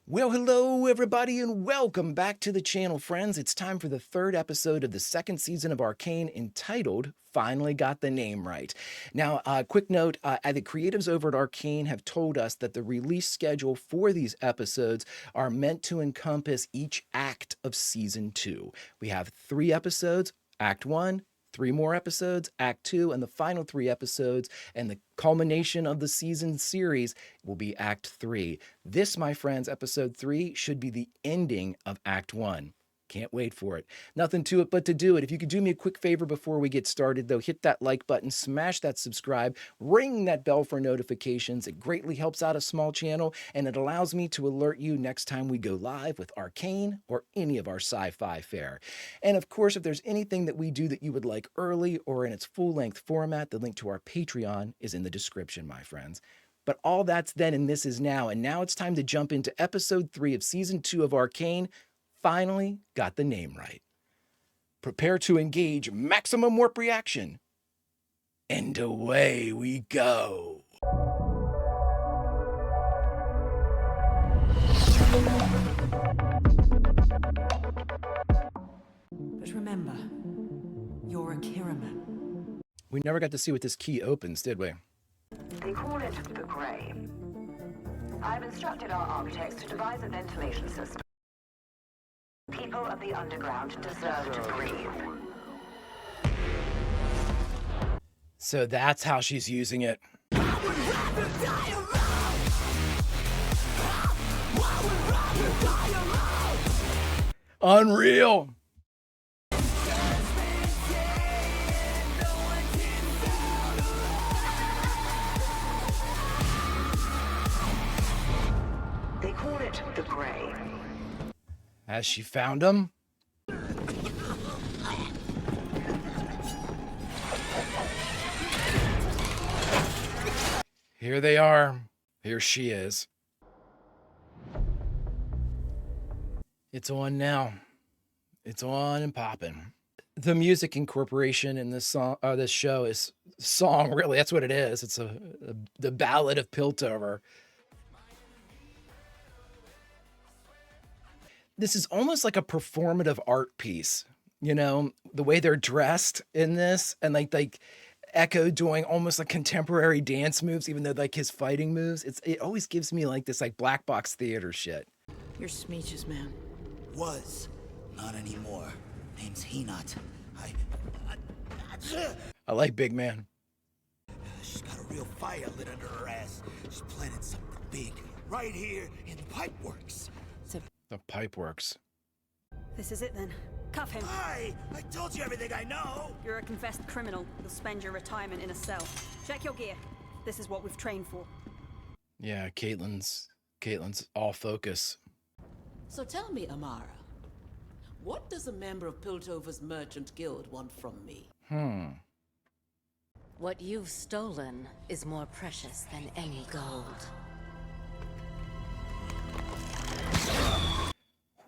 Well, hello everybody and welcome back to the channel, friends. It's time for the third episode of the second season of Arcane entitled Finally Got the Name Right. Now, quick note, the creatives over at Arcane have told us that the release schedule for these episodes are meant to encompass each act of season 2. We have 3 episodes, act 1, 3 more episodes, act 2, and the final 3 episodes, and the culmination of the season series will be act 3. This, my friends, episode 3 should be the ending of act 1. Can't wait for it. Nothing to it but to do it. If you could do me a quick favor before we get started, though, hit that like button, smash that subscribe, ring that bell for notifications. It greatly helps out a small channel, and it allows me to alert you next time we go live with Arcane or any of our sci-fi fare. And of course, if there's anything that we do that you would like early or in its full-length format, the link to our Patreon is in the description, my friends. But all that's then and this is now, and now it's time to jump into episode 3 of season 2 of Arcane. Finally got the name right. Prepare to engage maximum warp reaction. And away we go. But remember, you're a Kiraman. We never got to see what this key opens, did we? They call it the Grey. I've instructed our architects to devise a ventilation system. People of the underground deserve to breathe. So that's how she's using it. Unreal. They call it the Grey. Has she found him? Here they are. Here she is. It's on now. It's on and popping. The music incorporation in this song, this show is song. Really, that's what it is. It's the Ballad of Piltover. This is almost like a performative art piece, you know, the way they're dressed in this, and like Echo doing almost like contemporary dance moves, even though like his fighting moves. It always gives me like this like black box theater shit. You're Smeech's man. Was. Not anymore. Name's Hinot. I like Big Man. She's got a real fire lit under her ass. She's planning something big right here in the Pipeworks. The pipe works. This is it then. Cuff him. Hi! I told you everything I know! You're a confessed criminal. You'll spend your retirement in a cell. Check your gear. This is what we've trained for. Yeah, Caitlin's all focus. So tell me, Amara, what does a member of Piltover's Merchant Guild want from me? What you've stolen is more precious than any gold.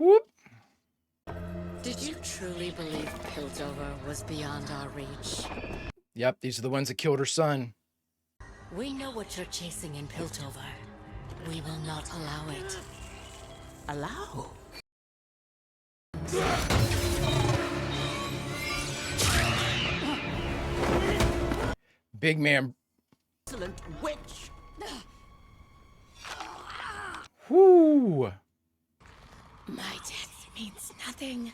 Whoop. Did you truly believe Piltover was beyond our reach? Yep, these are the ones that killed her son. We know what you're chasing in Piltover. We will not allow it. Allow? Big Man. Excellent witch! Whoo. My death means nothing.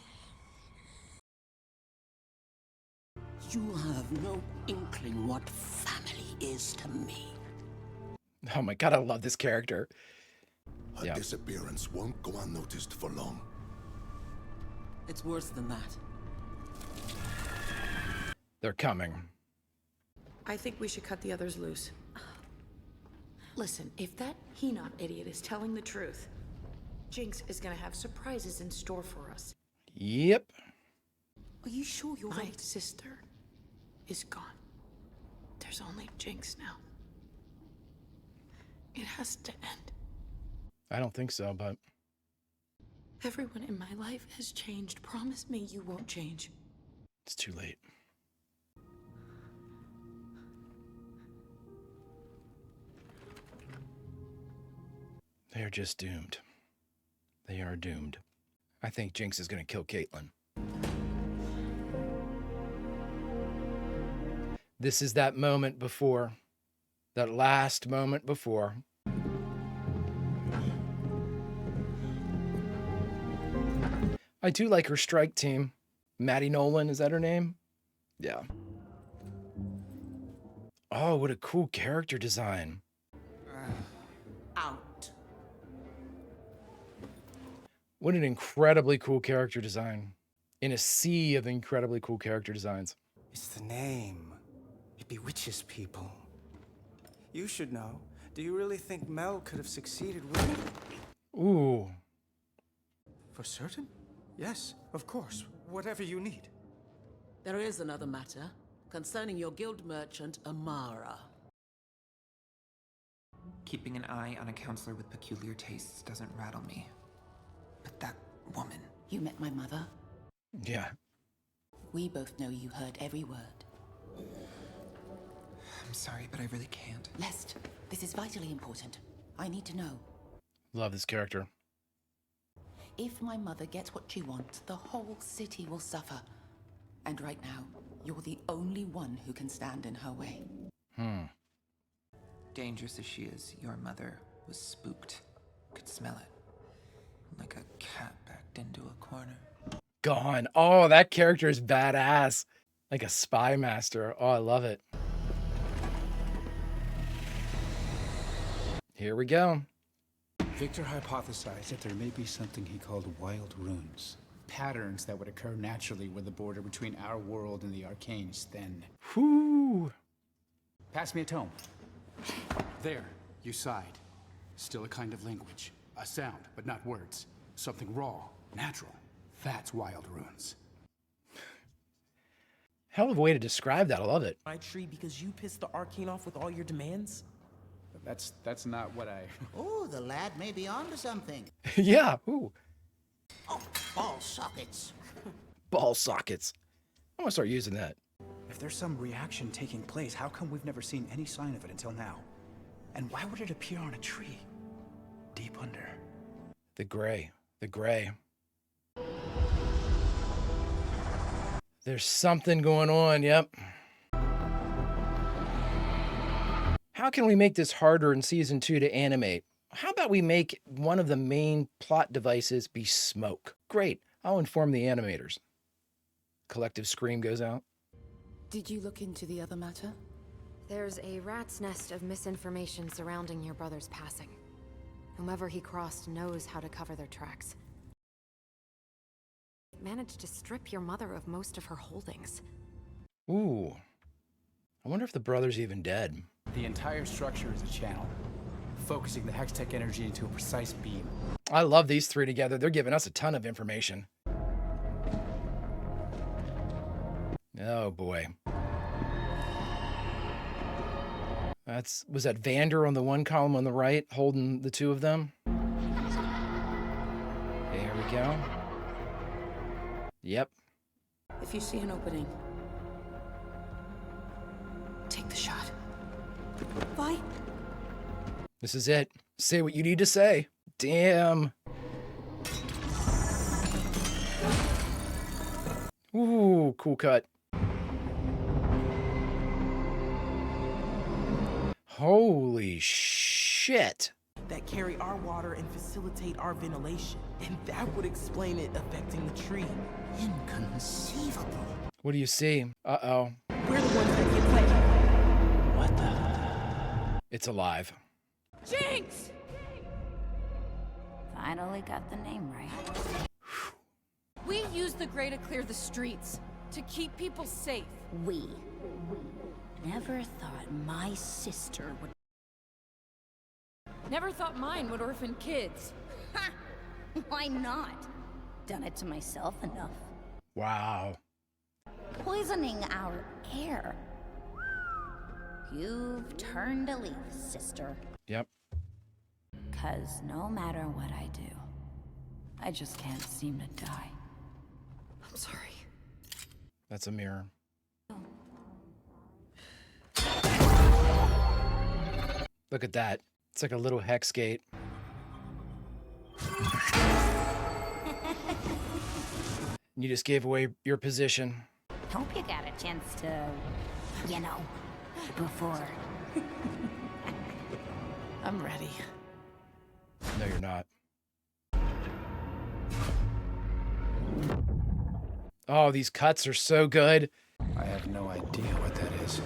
You have no inkling what family is to me. Oh my God, I love this character. Her Yeah. disappearance won't go unnoticed for long. It's worse than that. They're coming. I think we should cut the others loose. Listen, if that Hinot idiot is telling the truth, Jinx is gonna have surprises in store for us. Yep. Are you sure your my sister is gone? There's only Jinx now. It has to end. I don't think so, but Everyone in my life has changed. Promise me you won't change. it's too late. They're just doomed. They are doomed. I think Jinx is going to kill Caitlyn. This is that moment before. That last moment before. I do like her strike team. Maddie Nolan, is that her name? Yeah. Oh, what a cool character design. Out. What an incredibly cool character design. In a sea of incredibly cool character designs. It's the name. It bewitches people. You should know. Do you really think Mel could have succeeded with... Ooh. For certain? Yes, of course. Whatever you need. There is another matter concerning your guild merchant, Amara. Keeping an eye on a counselor with peculiar tastes doesn't rattle me. But that woman... You met my mother? Yeah. We both know you heard every word. I'm sorry, but I really can't. Lest, this is vitally important. I need to know. Love this character. If my mother gets what she wants, the whole city will suffer. And right now, you're the only one who can stand in her way. Dangerous as she is, your mother was spooked. Could smell it. Like a cat backed into a corner. Gone. Oh, that character is badass. Like a spy master. Oh, I love it. Here we go. Victor hypothesized that there may be something he called wild runes. Patterns that would occur naturally where the border between our world and the Arcane is thin. Whoo! Pass me a tome. There, you sighed. Still a kind of language. A sound, but not words. Something raw, natural. That's wild runes. Hell of a way to describe that. I love it. My tree because you pissed the Arcane off with all your demands? That's not what I... Oh, the lad may be onto something. Yeah. Ooh. Oh, ball sockets. Ball sockets. I'm gonna start using that. If there's some reaction taking place, how come we've never seen any sign of it until now? And why would it appear on a tree? Deep under. The gray. The gray. There's something going on, yep. How can we make this harder in season 2 to animate? How about we make one of the main plot devices be smoke? Great, I'll inform the animators. Collective scream goes out. Did you look into the other matter? There's a rat's nest of misinformation surrounding your brother's passing. Whomever he crossed knows how to cover their tracks. Managed to strip your mother of most of her holdings. Ooh. I wonder if the brother's even dead. The entire structure is a channel, focusing the Hextech energy into a precise beam. I love these three together. They're giving us a ton of information. Oh boy. Was that Vander on the one column on the right holding the two of them? There we go. Yep. If you see an opening, take the shot. Vi? This is it. Say what you need to say. Damn. Ooh, cool cut. Holy shit. That carry our water and facilitate our ventilation. And that would explain it affecting the tree. Inconceivable. What do you see? Uh-oh. We're the ones that get wet. What the? It's alive. Jinx! Finally got the name right. We use the Grey to clear the streets, to keep people safe. We never thought my sister would... Never thought mine would orphan kids. Ha! Why not? Done it to myself enough. Wow. Poisoning our air. You've turned a leaf, sister. Yep. 'Cause no matter what I do, I just can't seem to die. I'm sorry. That's a mirror. Look at that. It's like a little hex gate. You just gave away your position. Hope you got a chance to, you know, before. I'm ready. No, you're not. Oh, these cuts are so good. I have no idea what that is.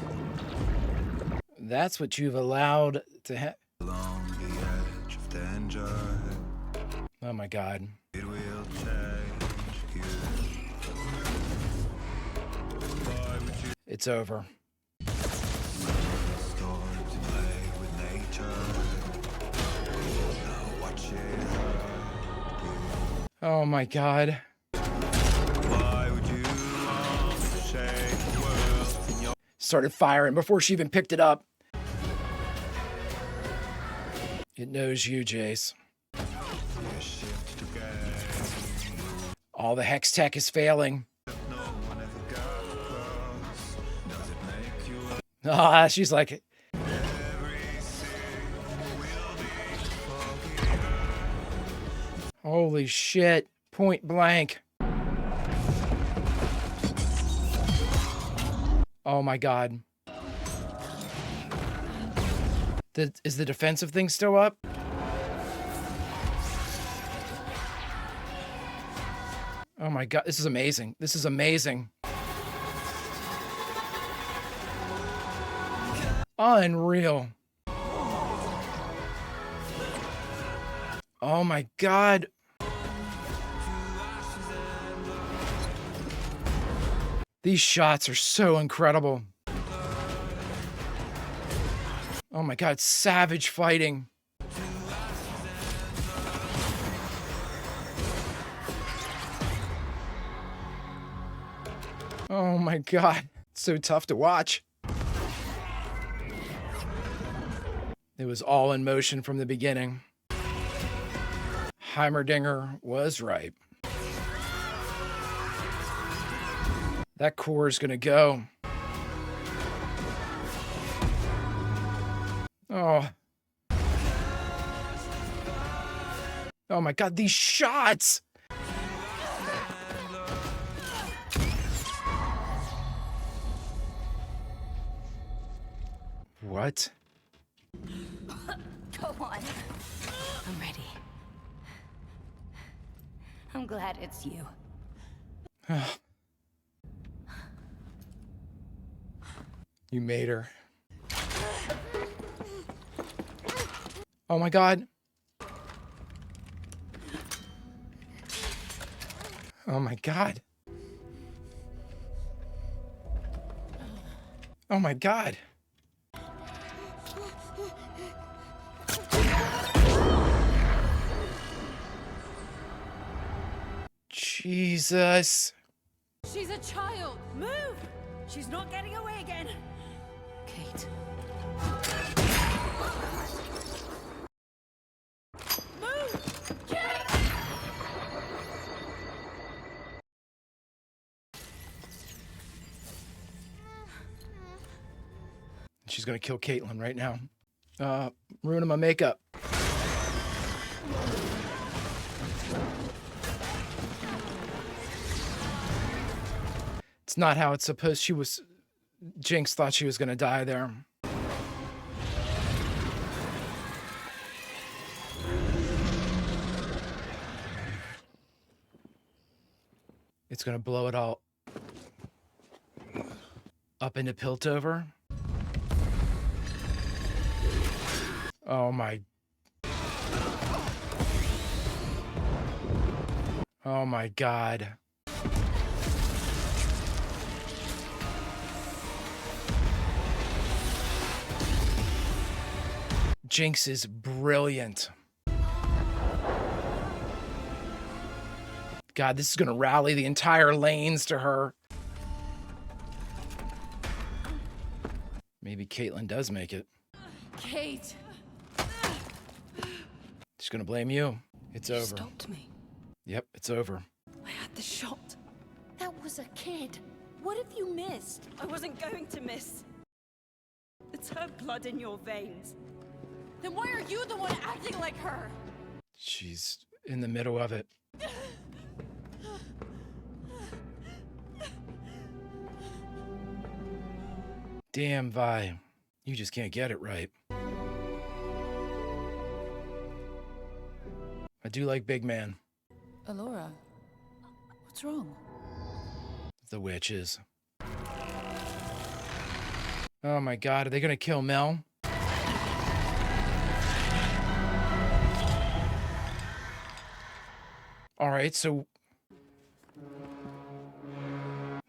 That's what you've allowed to happen. Along the edge of danger. Oh my God. It will change you. It's over. Storms in play with nature. Now watch it hurt you. Oh my God. Why would you want to shake the world in your Started firing before she even picked it up. It knows you, Jace. shift to gain? All the hex tech is failing. No one ever got across. Does it make you Ah, she's like, holy shit. Point blank. Oh my God. Is the defensive thing still up? Oh my God, this is amazing. This is amazing. Unreal. Oh my God. These shots are so incredible. Oh my God, savage fighting. Oh my God, it's so tough to watch. It was all in motion from the beginning. Heimerdinger was right. That core is gonna go. Oh. Oh my God, these shots! What? Go on. I'm ready. I'm glad it's you. You made her. Oh my God. Oh my God. Oh my God. Jesus. She's a child. Move! She's not getting away again. Kate. Move! Kate! She's gonna kill Caitlin right now. Ruining my makeup. It's not how it's supposed. Jinx thought she was gonna die there. It's gonna blow it all up into Piltover. Oh my. Oh my God. Jinx is brilliant. God, this is gonna rally the entire lanes to her. Maybe Caitlin does make it. Kate! She's gonna blame you. It's over. Stopped me. Yep, it's over. I had the shot. That was a kid. What have you missed? I wasn't going to miss. It's her blood in your veins. Then why are you the one acting like her? She's in the middle of it. Damn, Vi. You just can't get it right. I do like Big Man. Alora, what's wrong? The witches. Oh my god, are they gonna kill Mel? Alright, so...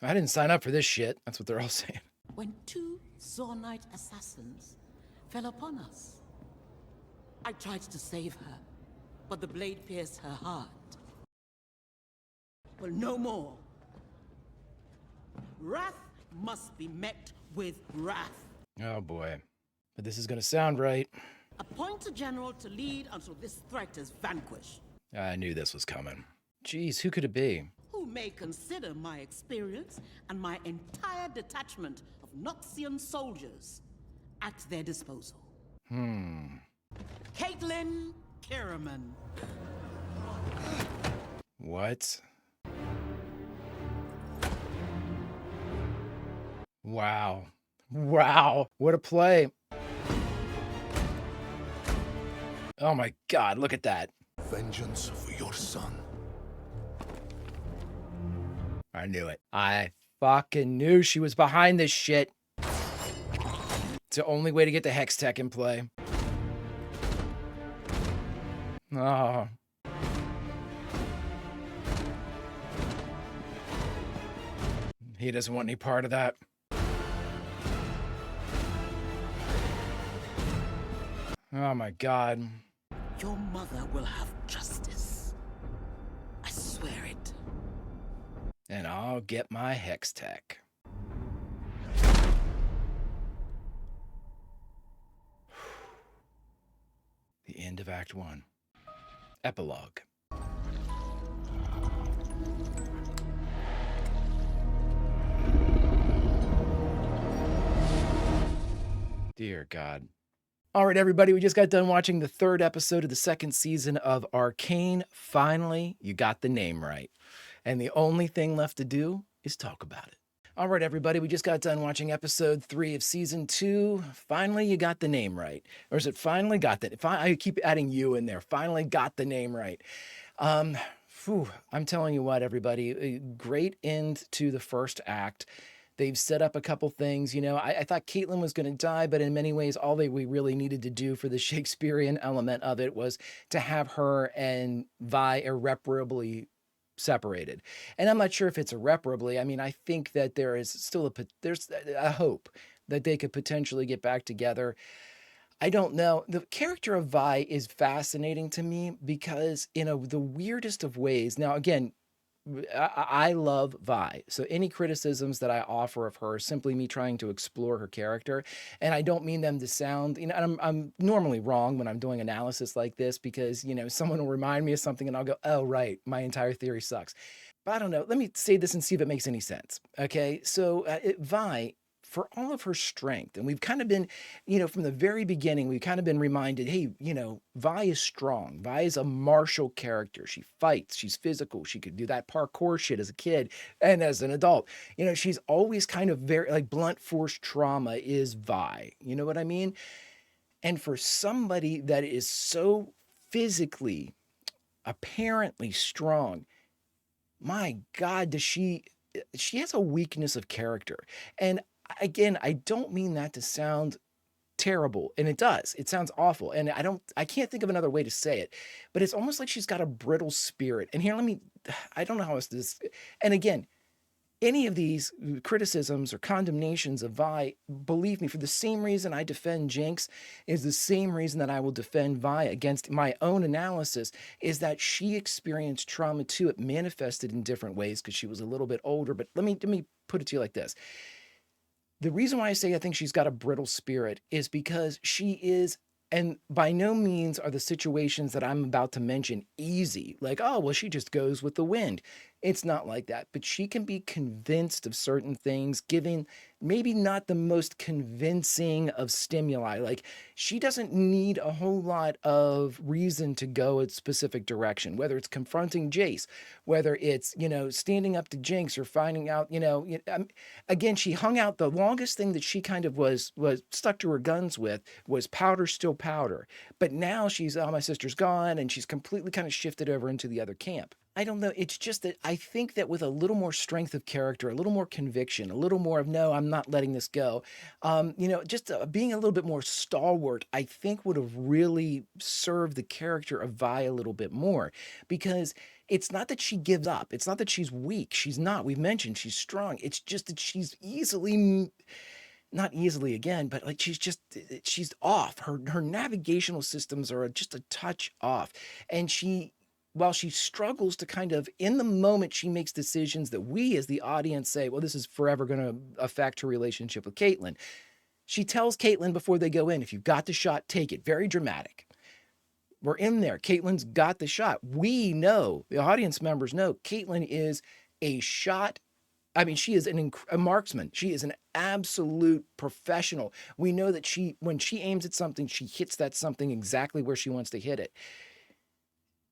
I didn't sign up for this shit. That's what they're all saying. When two Zornite assassins fell upon us, I tried to save her, but the blade pierced her heart. Well, no more. Wrath must be met with wrath. Oh boy. But this is gonna sound right. Appoint a general to lead until this threat is vanquished. I knew this was coming. Jeez, who could it be? Who may consider my experience and my entire detachment of Noxian soldiers at their disposal. Caitlin Kiraman. What? Wow. Wow. What a play. Oh my god, look at that. Vengeance for your son. I knew it. I fucking knew she was behind this shit. It's the only way to get the Hex Tech in play. Oh. He doesn't want any part of that. Oh my god. Your mother will have justice. I swear it. And I'll get my Hex Tech. The end of Act 1. Epilogue. Dear God. All right, everybody, we just got done watching the third episode of the second season of Arcane. Finally, you got the name right. And the only thing left to do is talk about it. All right, everybody, we just got done watching episode 3 of season 2. Finally, you got the name right. Or is it finally got that? I keep adding you in there. Finally got the name right. I'm telling you what, everybody, a great end to the first act. They've set up a couple things. You know, I thought Caitlin was going to die, but in many ways, all we really needed to do for the Shakespearean element of it was to have her and Vi irreparably separated. And I'm not sure if it's irreparably. I mean, I think that there is still there's a hope that they could potentially get back together. I don't know. The character of Vi is fascinating to me because in the weirdest of ways. Now, again, I love Vi. So any criticisms that I offer of her is simply me trying to explore her character. And I don't mean them to sound, you know, I'm normally wrong when I'm doing analysis like this because, you know, someone will remind me of something and I'll go, oh, right, my entire theory sucks. But I don't know. Let me say this and see if it makes any sense. Okay. So Vi, for all of her strength, and we've kind of been, you know, from the very beginning, we've kind of been reminded, hey, you know, Vi is strong. Vi is a martial character. She fights. She's physical. She could do that parkour shit as a kid and as an adult. You know, she's always kind of very, like, blunt force trauma is Vi. You know what I mean? And for somebody that is so physically, apparently strong, my God, she has a weakness of character. And again, I don't mean that to sound terrible, and it does. It sounds awful, and I can't think of another way to say it, but it's almost like she's got a brittle spirit. And here, I don't know how else this, and again, any of these criticisms or condemnations of Vi, believe me, for the same reason I defend Jinx is the same reason that I will defend Vi against my own analysis, is that she experienced trauma too. It manifested in different ways because she was a little bit older. But let me put it to you like this. The reason why I say I think she's got a brittle spirit is because she is, and by no means are the situations that I'm about to mention easy. Like, oh, well, she just goes with the wind. It's not like that, but she can be convinced of certain things, giving maybe not the most convincing of stimuli. Like, she doesn't need a whole lot of reason to go a specific direction, whether it's confronting Jace, whether it's, standing up to Jinx or finding out, again, she hung out. The longest thing that she kind of was stuck to her guns with was powder, still powder. But now she's, oh, my sister's gone, and she's completely kind of shifted over into the other camp. I don't know. It's just that I think that with a little more strength of character, a little more conviction, a little more of, no, I'm not letting this go, just being a little bit more stalwart, I think would have really served the character of Vi a little bit more, because it's not that she gives up. It's not that she's weak. She's not. We've mentioned she's strong. It's just that she's not easily again, but like she's off. Her navigational systems are just a touch off. And while she struggles to kind of, in the moment, she makes decisions that we as the audience say, well, this is forever going to affect her relationship with Caitlin. She tells Caitlin before they go in, if you've got the shot, take it. Very dramatic. We're in there. Caitlin's got the shot. We know, the audience members know, Caitlin is a shot. I mean, she is a marksman. She is an absolute professional. We know that when she aims at something, she hits that something exactly where she wants to hit it.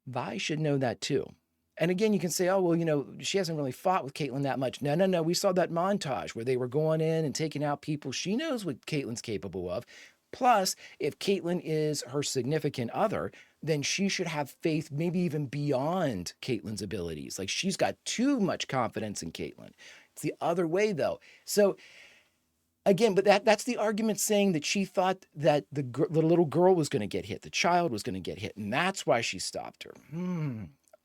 Vi should know that too. And again, you can say, oh, well, she hasn't really fought with Caitlin that much. No. We saw that montage where they were going in and taking out people. She knows what Caitlin's capable of. Plus, if Caitlin is her significant other, then she should have faith maybe even beyond Caitlin's abilities. Like, she's got too much confidence in Caitlin. It's the other way, though. So, again, but that's the argument saying that she thought that the little girl was going to get hit, the child was going to get hit, and that's why she stopped her.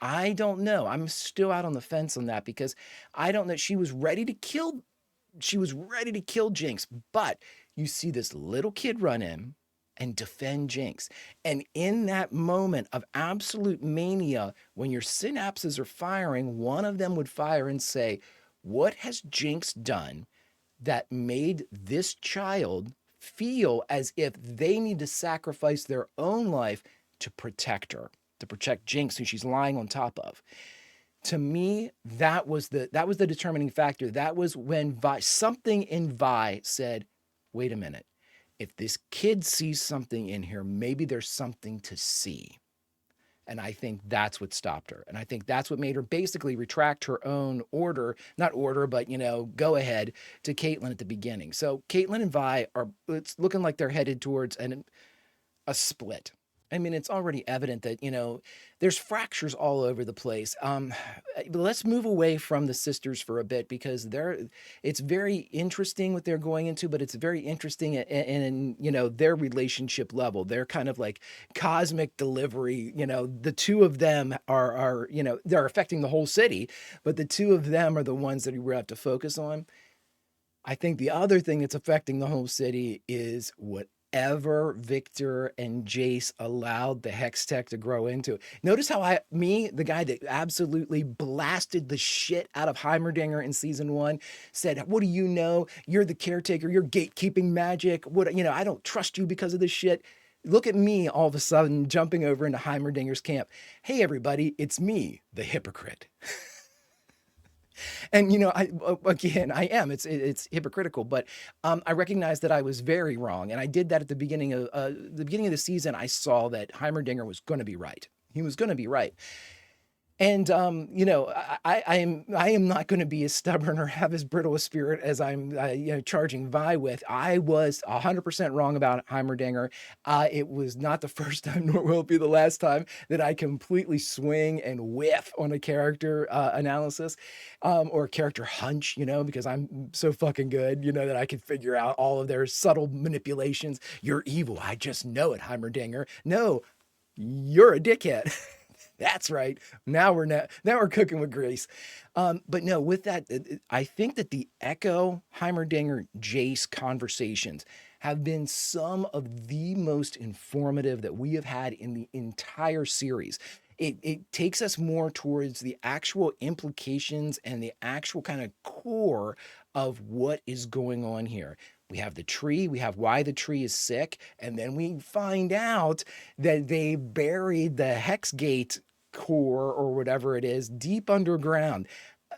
I don't know. I'm still out on the fence on that, because I don't know. She was ready to kill Jinx, but you see this little kid run in and defend Jinx. And in that moment of absolute mania, when your synapses are firing, one of them would fire and say, what has Jinx done that made this child feel as if they need to sacrifice their own life to protect her, to protect Jinx, who she's lying on top of? To me, that was the determining factor. That was when something in Vi said, wait a minute, if this kid sees something in here, maybe there's something to see. And I think that's what stopped her. And I think that's what made her basically retract her own go ahead to Caitlin at the beginning. So Caitlin and Vi it's looking like they're headed towards a split. I mean, it's already evident that, there's fractures all over the place. But let's move away from the sisters for a bit, because it's very interesting what they're going into, but it's very interesting in their relationship level. They're kind of like cosmic delivery. The two of them are they're affecting the whole city, but the two of them are the ones that we have to focus on. I think the other thing that's affecting the whole city is whatever Victor and Jace allowed the Hex Tech to grow into. Notice how the guy that absolutely blasted the shit out of Heimerdinger in season 1, said, what do you know? You're the caretaker. You're gatekeeping magic. I don't trust you because of this shit. Look at me all of a sudden jumping over into Heimerdinger's camp. Hey, everybody, it's me, the hypocrite. And, I am. It's hypocritical, but I recognize that I was very wrong. And I did that at the beginning of the season. I saw that Heimerdinger was going to be right. He was going to be right. And, I am not going to be as stubborn or have as brittle a spirit as I'm, charging Vi with. I was 100% wrong about Heimerdinger. It was not the first time, nor will it be the last time, that I completely swing and whiff on a character analysis or a character hunch, because I'm so fucking good, that I can figure out all of their subtle manipulations. You're evil. I just know it, Heimerdinger. No, you're a dickhead. That's right. Now we're cooking with grease. But no, with that, I think that the Echo, Heimerdinger, Jace conversations have been some of the most informative that we have had in the entire series. It takes us more towards the actual implications and the actual kind of core of what is going on here. We have the tree, we have why the tree is sick, and then we find out that they buried the hex gate core or whatever it is deep underground.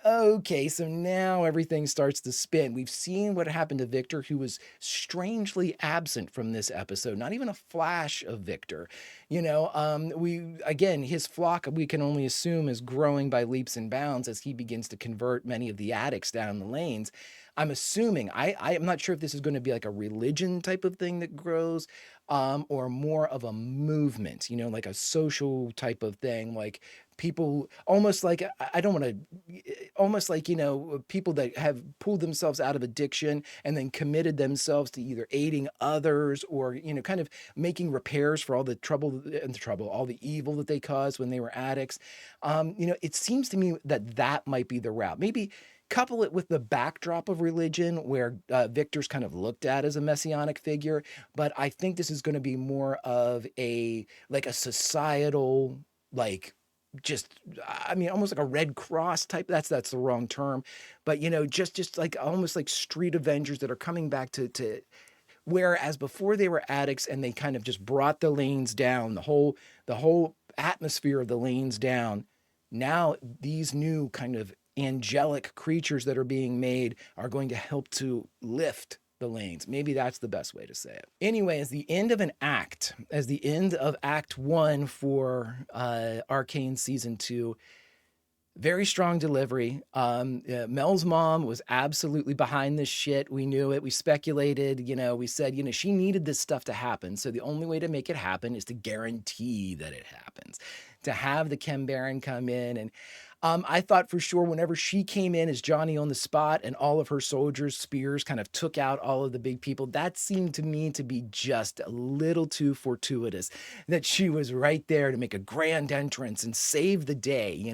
Okay, so now everything starts to spin. We've seen what happened to Victor, who was strangely absent from this episode. Not even a flash of Victor. His flock, we can only assume, is growing by leaps and bounds as he begins to convert many of the addicts down the lanes. I'm assuming, I'm not sure if this is going to be like a religion type of thing that grows, or more of a movement, like a social type of thing, like people almost like, I don't want to, almost like, people that have pulled themselves out of addiction and then committed themselves to either aiding others or, kind of making repairs for all the trouble, all the evil that they caused when they were addicts. It seems to me that that might be the route. Maybe couple it with the backdrop of religion where Victor's kind of looked at as a messianic figure. But I think this is going to be more of a societal, almost like a Red Cross type. That's the wrong term, but just like almost like street Avengers that are coming back to whereas before they were addicts and they kind of just brought the lanes down, the whole atmosphere of the lanes down. Now these new kind of angelic creatures that are being made are going to help to lift the lanes. Maybe that's the best way to say it. Anyway, as the end of Act 1 for Arcane Season 2, very strong delivery. Mel's mom was absolutely behind this shit. We knew it. We speculated, we said, she needed this stuff to happen. So the only way to make it happen is to guarantee that it happens. To have the Chem Baron come in. And I thought for sure whenever she came in as Johnny on the spot and all of her soldiers' spears kind of took out all of the big people, that seemed to me to be just a little too fortuitous, that she was right there to make a grand entrance and save the day.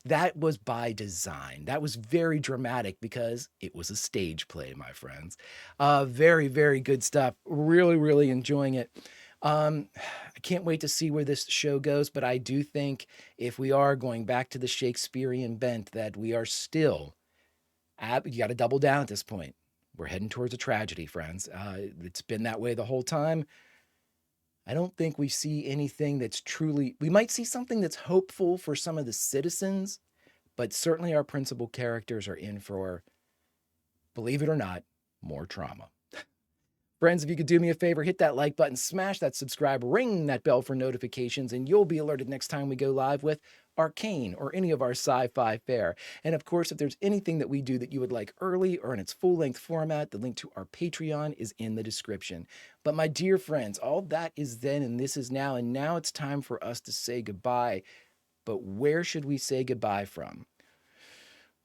That was by design. That was very dramatic because it was a stage play, my friends. Very, very good stuff. Really, really enjoying it. I can't wait to see where this show goes, but I do think if we are going back to the Shakespearean bent, that we are still, you got to double down at this point. We're heading towards a tragedy, friends. It's been that way the whole time. I don't think we see anything that's truly, we might see something that's hopeful for some of the citizens, but certainly our principal characters are in for, believe it or not, more trauma. Friends, if you could do me a favor, hit that like button, smash that subscribe, ring that bell for notifications, and you'll be alerted next time we go live with Arcane or any of our sci-fi fare. And of course, if there's anything that we do that you would like early or in its full-length format, the link to our Patreon is in the description. But my dear friends, all that is then and this is now, and now it's time for us to say goodbye. But where should we say goodbye from?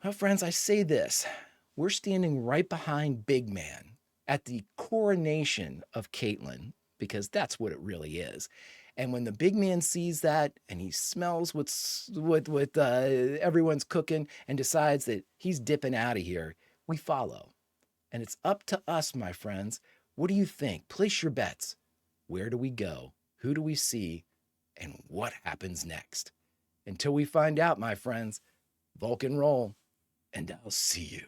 Well, friends, I say this. We're standing right behind Big Man at the coronation of Caitlin, because that's what it really is. And when the big man sees that and he smells what everyone's cooking and decides that he's dipping out of here, we follow. And it's up to us, my friends. What do you think? Place your bets. Where do we go? Who do we see? And what happens next? Until we find out, my friends, Vulcan roll, and I'll see you